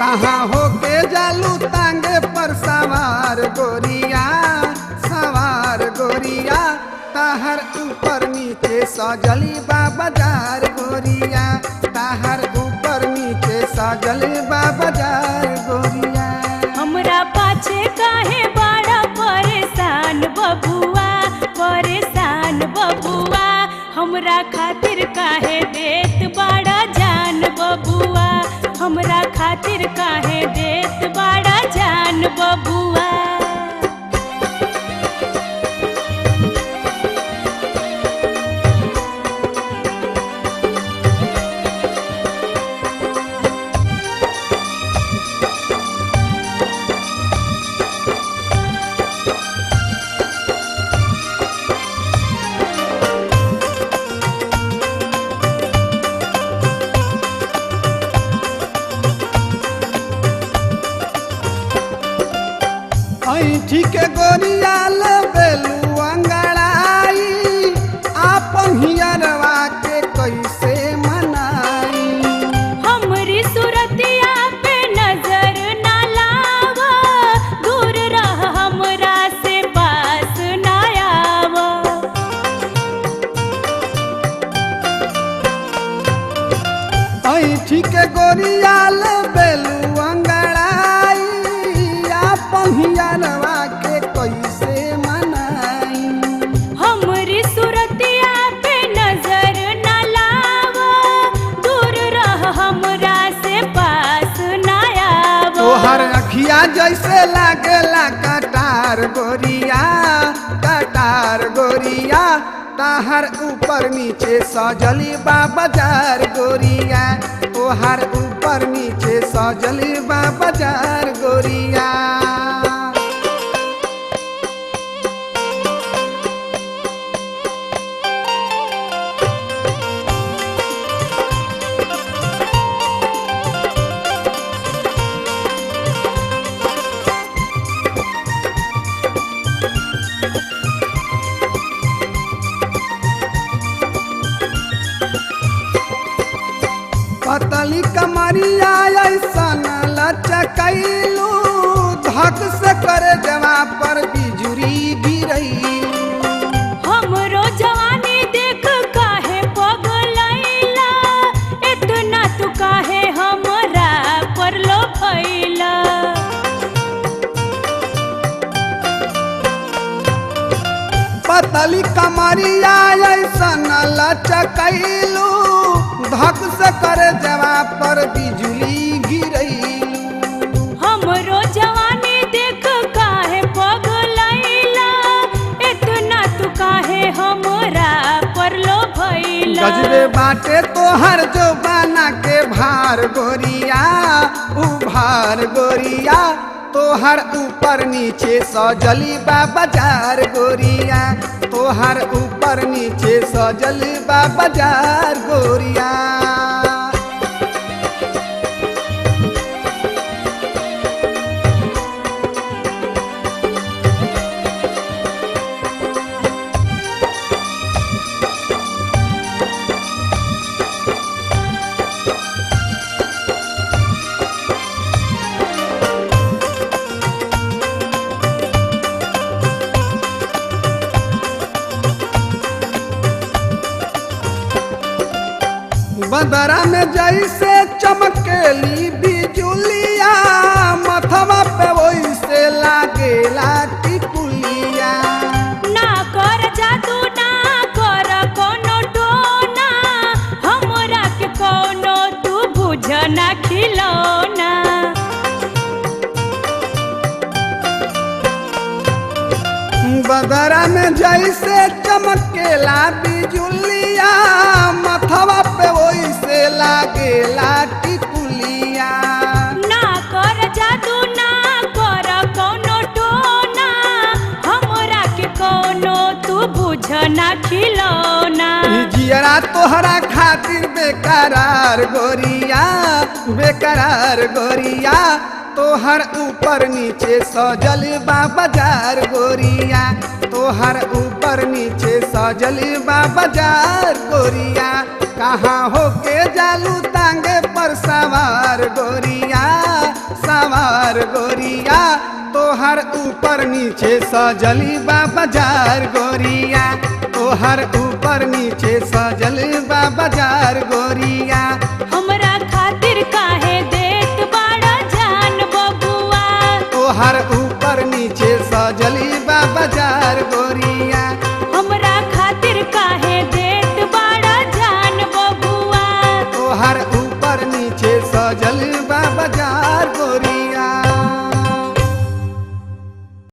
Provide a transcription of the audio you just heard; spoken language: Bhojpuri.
कहाँ होके जालू तांगे पर सवार गोरिया ताहर ऊपर नीचे सजली बा बाजार गोरिया ताहर ऊपर नीचे सजली बा बाजार गोरिया। हमरा पाछे काहे बड़ा परेशान बबुआ हमरा खातिर काहे देत बड़ा जान बबुआ हमरा खातिर काहे देत बड़ा जान बबुआ। ठीक गोरिया बेलू अंगड़ाई आपन हियरवा के कैसे मनाई। हमरी सूरतिया पे नजर ना लावा दूर रह हमरा से पास ना आवा। ठीक गोरिया बेलू अंगड़ाई आपन हियरवा के कैसे मनाई। हमरी सूरतिया पे नजर ना लावा दूर रह हमरा से पास ना आवा। तोहर अखिया जैसे लागेला कटार गोरिया ताहर ऊपर नीचे सजली बा बाजार गोरिया तोहर ऊपर नीचे सजली बा बाजार गोरिया। पतली कमरिया ऐसन लचकैलू धक से करे जवा पर बिजुरी गिरई। हमरो जवानी देख काहे पगलैला इतना तू काहे हमरा पर लो फैला। पतली कमरिया ऐसन लचकैलू धक से करे जवा पर बिजुली गिरई। हमरो जवानी देख काहे पगलैला इतना तू काहे हमरा पर लो भइला। गजबे बाटे तोहर जवाना के भार गोरिया तोहर ऊपर नीचे सजली बा बाजार गोरिया तोहर ऊपर नीचे सजली बा बाजार गोरिया। बदरा में जैसे चमकेली बिजुलिया मथवा पे वैसे लागेला टिकुलिया। ना कर जादू ना कर कोनो टोना हमरा के कोनो तू बुझ ना खिलौना। बदरा में जैसे चमकेला बिजुलिया मथवा पे वैसे लागेला टिकुलिया। ना कर जादू ना कर कोनो टोना हमरा के कोनो तू बुझ ना खिलौना। जियरा तोहरा खातिर बेकरार गोरिया तोहर ऊपर नीचे सजल बा बाजार गोरिया तोहर ऊपर नीचे सजल बा बाजार गोरिया। कहाँ होके जालू तांगे पर सवार गोरिया सवार गोरिया तोहर ऊपर नीचे सजली बा बाजार गोरिया तोहर ऊपर नीचे सजल बा बाजार गोरिया हमरा खातिर काहे देत बाड़ा जान बबुआ तोहर ऊपर नीचे सजली बा बाजार गोरिया हमरा खातिर काहे देत बाड़ा जान बबुआ तोहर ऊपर नीचे सजल बा बाजार